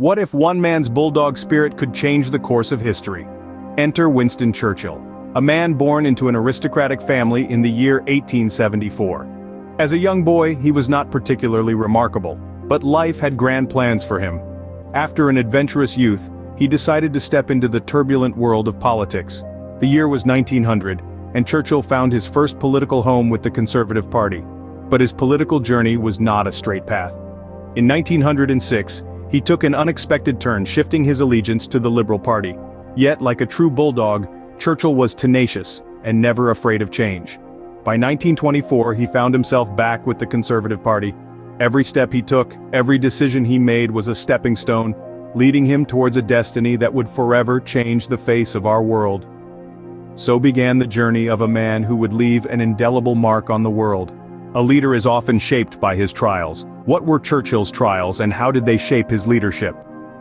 What if one man's bulldog spirit could change the course of history? Enter Winston Churchill, a man born into an aristocratic family in the year 1874. As a young boy, he was not particularly remarkable, but life had grand plans for him. After an adventurous youth, he decided to step into the turbulent world of politics. The year was 1900, and Churchill found his first political home with the Conservative Party. But his political journey was not a straight path. In 1906, he took an unexpected turn, shifting his allegiance to the Liberal Party. Yet, like a true bulldog, Churchill was tenacious and never afraid of change. By 1924, he found himself back with the Conservative Party. Every step he took, every decision he made was a stepping stone, leading him towards a destiny that would forever change the face of our world. So began the journey of a man who would leave an indelible mark on the world. A leader is often shaped by his trials. What were Churchill's trials and how did they shape his leadership?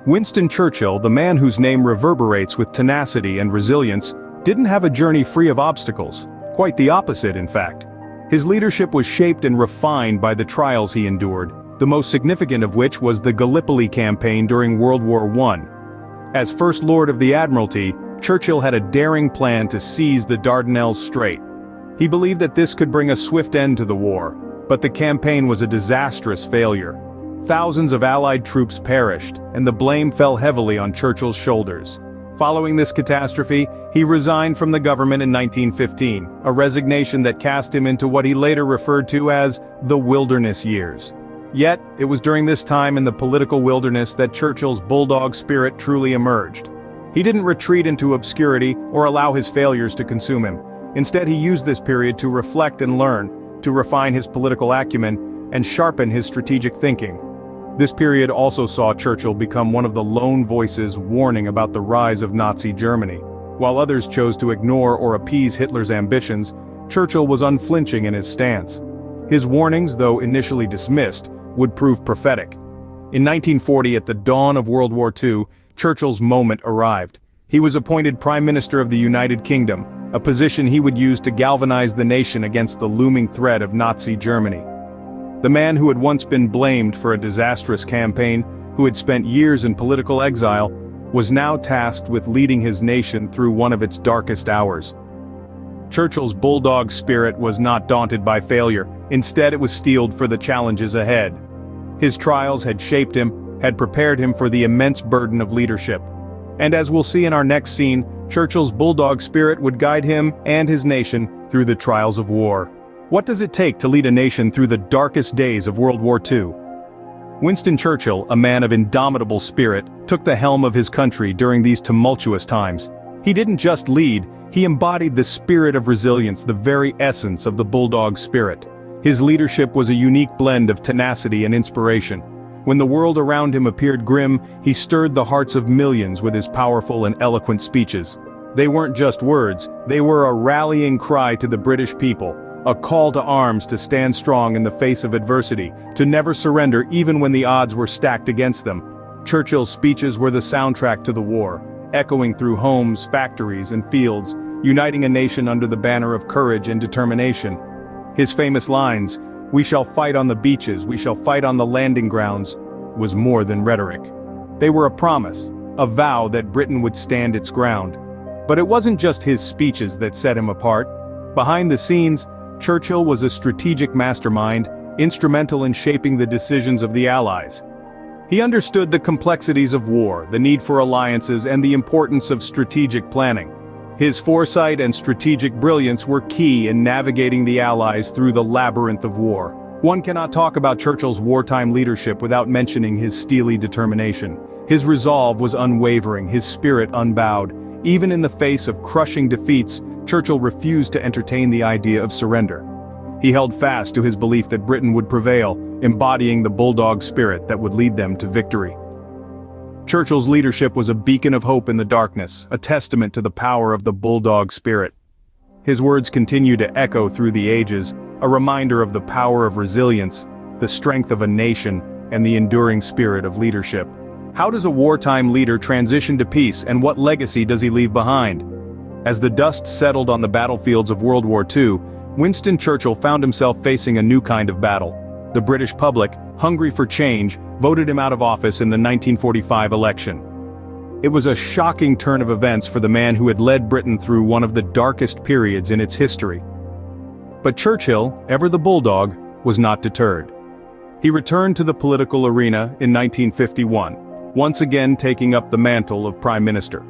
Winston Churchill, the man whose name reverberates with tenacity and resilience, didn't have a journey free of obstacles. Quite the opposite, in fact. His leadership was shaped and refined by the trials he endured, the most significant of which was the Gallipoli campaign during World War I. As First Lord of the Admiralty, Churchill had a daring plan to seize the Dardanelles Strait. He believed that this could bring a swift end to the war, but the campaign was a disastrous failure. Thousands of Allied troops perished, and the blame fell heavily on Churchill's shoulders. Following this catastrophe, he resigned from the government in 1915, a resignation that cast him into what he later referred to as the wilderness years. Yet, it was during this time in the political wilderness that Churchill's bulldog spirit truly emerged. He didn't retreat into obscurity or allow his failures to consume him. Instead, he used this period to reflect and learn, to refine his political acumen, and sharpen his strategic thinking. This period also saw Churchill become one of the lone voices warning about the rise of Nazi Germany. While others chose to ignore or appease Hitler's ambitions, Churchill was unflinching in his stance. His warnings, though initially dismissed, would prove prophetic. In 1940, at the dawn of World War II, Churchill's moment arrived. He was appointed Prime Minister of the United Kingdom, a position he would use to galvanize the nation against the looming threat of Nazi Germany. The man who had once been blamed for a disastrous campaign, who had spent years in political exile, was now tasked with leading his nation through one of its darkest hours. Churchill's bulldog spirit was not daunted by failure. Instead, it was steeled for the challenges ahead. His trials had shaped him, had prepared him for the immense burden of leadership. And as we'll see in our next scene, Churchill's bulldog spirit would guide him and his nation through the trials of war. What does it take to lead a nation through the darkest days of World War II? Winston Churchill, a man of indomitable spirit, took the helm of his country during these tumultuous times. He didn't just lead, he embodied the spirit of resilience, the very essence of the bulldog spirit. His leadership was a unique blend of tenacity and inspiration. When the world around him appeared grim, he stirred the hearts of millions with his powerful and eloquent speeches. They weren't just words, they were a rallying cry to the British people, a call to arms to stand strong in the face of adversity, to never surrender even when the odds were stacked against them. Churchill's speeches were the soundtrack to the war, echoing through homes, factories, and fields, uniting a nation under the banner of courage and determination. His famous lines, "We shall fight on the beaches, we shall fight on the landing grounds," was more than rhetoric. They were a promise, a vow that Britain would stand its ground. But it wasn't just his speeches that set him apart. Behind the scenes, Churchill was a strategic mastermind, instrumental in shaping the decisions of the Allies. He understood the complexities of war, the need for alliances, and the importance of strategic planning. His foresight and strategic brilliance were key in navigating the Allies through the labyrinth of war. One cannot talk about Churchill's wartime leadership without mentioning his steely determination. His resolve was unwavering, his spirit unbowed. Even in the face of crushing defeats, Churchill refused to entertain the idea of surrender. He held fast to his belief that Britain would prevail, embodying the bulldog spirit that would lead them to victory. Churchill's leadership was a beacon of hope in the darkness, a testament to the power of the bulldog spirit. His words continue to echo through the ages, a reminder of the power of resilience, the strength of a nation, and the enduring spirit of leadership. How does a wartime leader transition to peace, and what legacy does he leave behind? As the dust settled on the battlefields of World War II, Winston Churchill found himself facing a new kind of battle. The British public, hungry for change, voted him out of office in the 1945 election. It was a shocking turn of events for the man who had led Britain through one of the darkest periods in its history. But Churchill, ever the bulldog, was not deterred. He returned to the political arena in 1951, once again taking up the mantle of Prime Minister.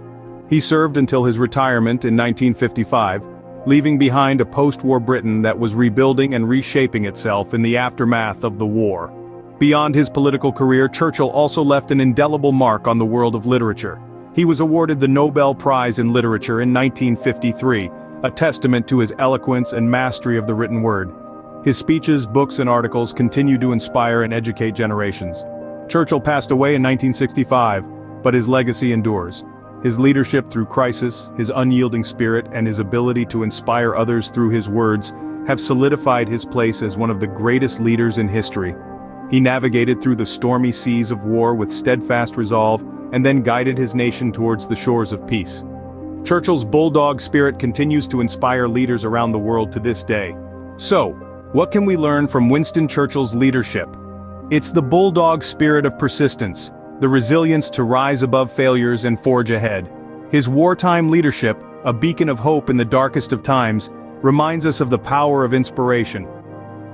He served until his retirement in 1955, leaving behind a post-war Britain that was rebuilding and reshaping itself in the aftermath of the war. Beyond his political career, Churchill also left an indelible mark on the world of literature. He was awarded the Nobel Prize in Literature in 1953, a testament to his eloquence and mastery of the written word. His speeches, books and articles continue to inspire and educate generations. Churchill passed away in 1965, but his legacy endures. His leadership through crisis, his unyielding spirit, and his ability to inspire others through his words have solidified his place as one of the greatest leaders in history. He navigated through the stormy seas of war with steadfast resolve, and then guided his nation towards the shores of peace. Churchill's bulldog spirit continues to inspire leaders around the world to this day. So, what can we learn from Winston Churchill's leadership? It's the bulldog spirit of persistence, the resilience to rise above failures and forge ahead. His wartime leadership, a beacon of hope in the darkest of times, reminds us of the power of inspiration.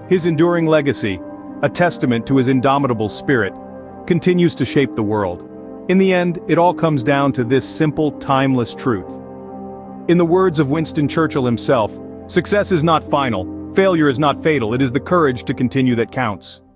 His enduring legacy, a testament to his indomitable spirit, continues to shape the world. In the end, it all comes down to this simple, timeless truth. In the words of Winston Churchill himself, "Success is not final, failure is not fatal, it is the courage to continue that counts."